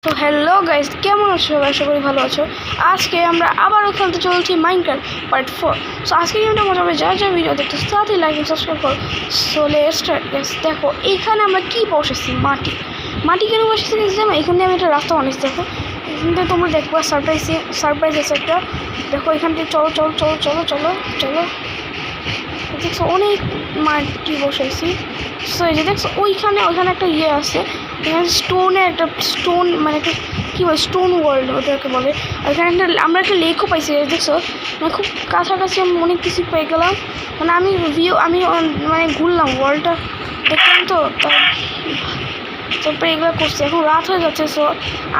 তো hello guys, কেমন আছো? আশা করি ভালো আছো। আজকে আমরা আবারও খেলতে চলছি মাইনক্রাফট পার্ট 4। সো আজকে গেমটা মজা হবে। যা যা ভিডিও দেখতে সাথে লাইক এবং সাবস্ক্রাইব করো। So let's start guys. দেখো এইখানে আমরা কি বসেছি, মাটি কেন বসেছি জানো? এখানে আমি একটা রাস্তা বানিয়েছি। দেখো এখান থেকে তোমরা দেখবা সারপ্রাইজ আছে একটা। দেখো এখান থেকে চলো চলো চলো চলো চলো চলো দেখছো অনেক মাটি বসেছি। সো এই যে দেখছো ওইখানে একটা ইয়ে আছে, এখানে স্টোনের একটা স্টোন, মানে একটা কী বলে স্টোন ওয়ার্ল্ড ওটাকে বলে। আর এখানে আমরা একটা লেকও পাইছি দেখছো, মানে খুব কাছাকাছি আমি অনেক কিছু পেয়ে গেলাম। মানে আমি মানে ঘুরলাম ওয়ার্ল্ডটা দেখলাম, তো তারপরে এগুলো করছি। এখন রাত হয়ে যাচ্ছে। সো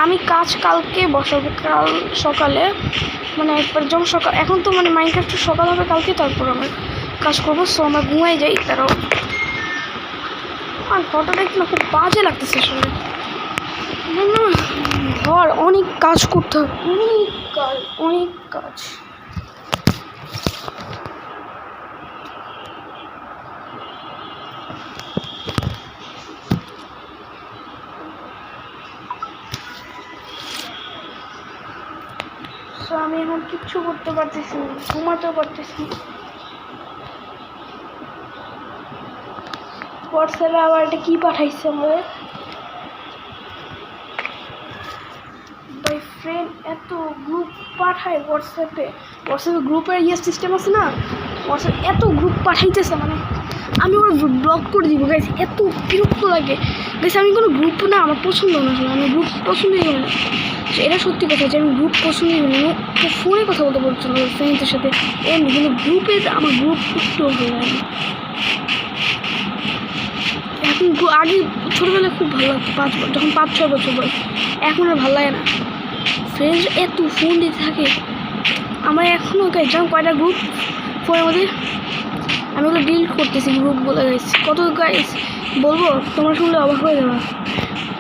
আমি কাজ কালকে বসাবো, কাল সকালে, মানে একবার যখন সকাল, এখন তো মানে মাইনক্রাফ্টের সকাল হবে কালকে, তারপর আমরা কাজ করবো। সো আমরা ঘুমাই যাই। তারাও আর ফটোটা একটু খুব বাজে লাগতেছে আসলে। ঘর অনেক কাজ করতে হবে, অনেক কাজ। আমি এখন কিচ্ছু করতে পারতেছি না, ঘুমাতেও পারতেছি না। হোয়াটসঅ্যাপে আবার এটা কি পাঠাইছে আমাদের বাই ফ্রেন্ড, এত গ্রুপ পাঠায় হোয়াটসঅ্যাপে গ্রুপের সিস্টেম আছে না, হোয়াটসঅ্যাপ এত গ্রুপ পাঠাইতেছে, মানে আমি ওরা ব্লক করে দিব গাইস, এত বিরক্ত লাগে গাইস। আমি কোনো গ্রুপ না, আমার পছন্দ না, আমি গ্রুপ পছন্দই করি না। এটা সত্যি কথা যে আমি গ্রুপ পছন্দই করি না। ফোনে কথা বলতে পারছিল ফ্রেন্ডদের সাথে এমনি, কিন্তু গ্রুপে আমার গ্রুপ একটু ভালো লাগে না। এখন আগে ছোটোবেলায় খুব ভালো লাগতো, যখন 5-6 বছর বয়স, এখন আর ভালো লাগে না। ফ্রেন্ডস এত ফোন দিতে থাকে। আমার এখনও যেমন কয়টা গ্রুপ ফোনের মধ্যে, আমি ওগুলো ডিলিট করতেছি গ্রুপগুলো গাইস। কত গাইস বলবো, তোমরা শুনলে অবাক হয়ে যাবে।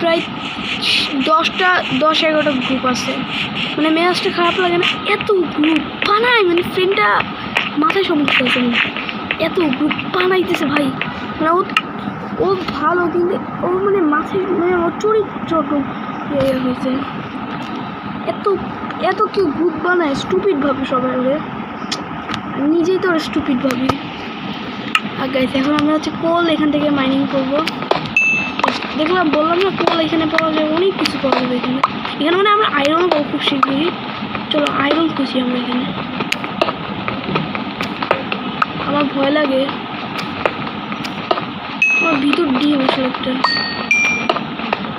প্রায় 10-11টা গ্রুপ আছে। মানে মেজাজটা খারাপ লাগে না, এত গ্রুপ বানায়, মানে ফ্রেন্ডটা মাথায় সমস্যা আছে, এত গ্রুপ বানাইতেছে ভাই। মানে ও ভালো, কিন্তু ও মানে মাথায় মানে ওর চরিত্র হয়েছে। এত কেউ গ্রুপ বানায় স্টুপিড ভাবে সবাই, ওরে নিজেই তো ওরা স্টুপিড ভাবি। আর গাইস এখন আমরা হচ্ছে কোল এখান থেকে মাইনিং করবো। দেখলাম, বললাম না কোল এখানে পাওয়া যায়, অনেক কিছু পাওয়া যাবে এখানে। মানে আমরা আয়রন পাবো খুব শীঘ্রই। চলো আয়রন খুঁজি আমরা এখানে। আমার ভয় লাগে, আমার ভিতর ডিম আসলে একটা।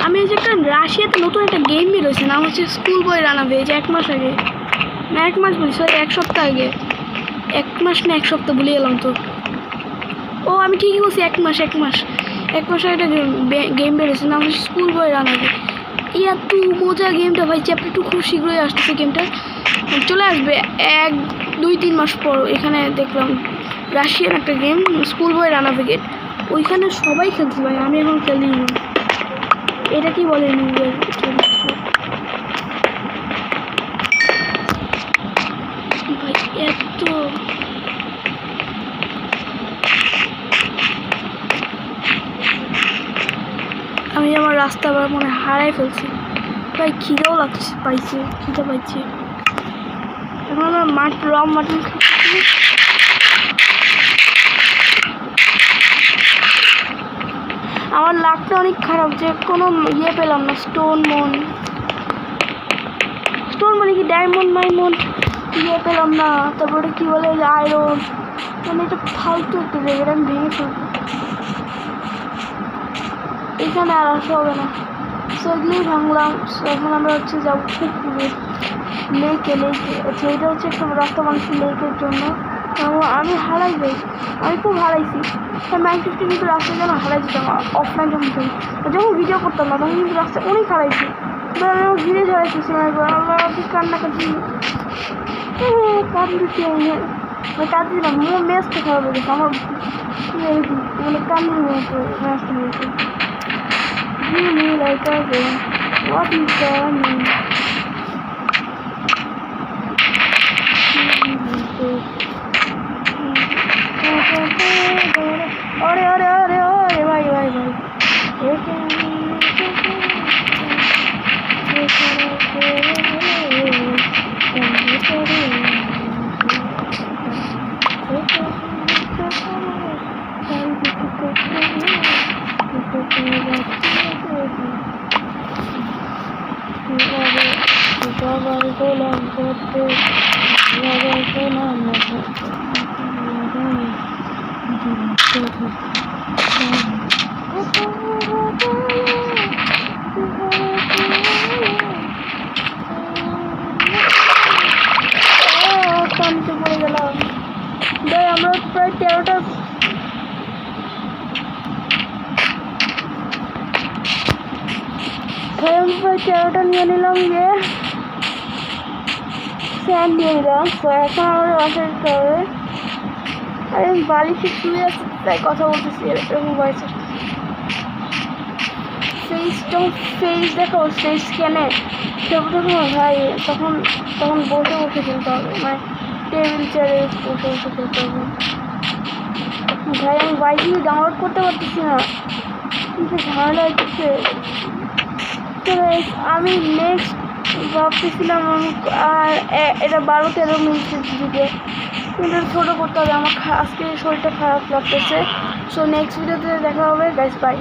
আমি এই যে একটা রাশিয়াতে নতুন একটা গেম বেরোয়েছে, নাম হচ্ছে স্কুল বয় রানাবে। এই যে 1 মাস আগে, না 1 মাস বলি, সরি 1 সপ্তাহ আগে। 1 মাস না 1 সপ্তাহ ভুলে গেলাম তো। ও আমি ঠিকই বলছি, 1 মাস আগে একটা গেম বেরোয়েছে, নাম হচ্ছে স্কুল বয় রানাবে। এত মজা গেমটা ভাই। চ্যাপ্টার 2 খুব শীঘ্রই আসতেছে, গেমটা চলে আসবে 1-2-3 মাস পর। এখানে দেখলাম রাশিয়ান একটা গেম স্কুল বয় রানাভিগেট, ওইখানে সবাই খেলছে ভাই, আমি এখন খেলি না। এটা কি বলে নিজের ভাই, এত আমি আমার রাস্তা আবার মনে হারাই ফেলছি ভাই। খিদেও লাগছে, খিদে পাইছি। এখন আমরা মাটন খাচ্ছি। আমার লাকটা অনেক খারাপ যে কোনো ইয়ে পেলাম না, স্টোন মানে কি ডায়মন্ড ইয়ে পেলাম না। তারপরে কি বলে আয়রন, মানে এটা ফালতু একটা জায়গাটা আমি ভেঙে ফেলবো। এখানে আর আসা হবে না, সেগুলোই ভাঙলাম। এখন আমরা হচ্ছে যাবো পুকুরে, লেকে। আচ্ছা এটা হচ্ছে একটা রাস্তা বানাচ্ছি লেকের জন্য। আমি হারাই যাই, আমি খুব হারাইছি। মাইনক্রাফটে কিন্তু রাস্তায় যেন হারাই যেতাম অফলাইন যখন ভিডিও করতাম না, তখন কিন্তু রাস্তায় অনেক হারাইছি। আমি ঘিরে হারাইতেছি, কান্নাকাটি কাঁদছিলাম। মন মেজটা খারাপ হয়ে গেছে আমার, মানে কান্নার মতো মেজটা হয়ে গেছে। What is that mean? अरे भाई গোলাম করতে পানিতে পড়ে গেলাম। ভাই আমরা প্রায় 13টা নিয়ে নিলাম, যে স্যান্ড নিয়ে নিলাম। তো এখন আমাদের বাসায় যেতে হবে। আর আমি বালিশে শুয়ে আসছি, তাই কথা বলতেছি এরকম ভয়েস। ফেস দেখো, ফেস স্ক্যানে ছবিটা তোমার ভাই তখন বসে বসে খেলতে হবে, মানে টেবিল চেয়ারে বসে বসে খেলতে হবে। ভাই আমি বাইক নিয়ে ডাউনলোড করতে পারতেছি না, কিন্তু ঝামেলা হচ্ছে। তো আমি নেক্সট ভাবতেছিলাম আর এটা 12-13 মিনিটের ভিডিও, কিন্তু ছোটো করতে হবে। আমার আজকে শরীরটা খারাপ লাগতেছে। সো নেক্সট ভিডিওতে দেখা হবে গাইস, বাই।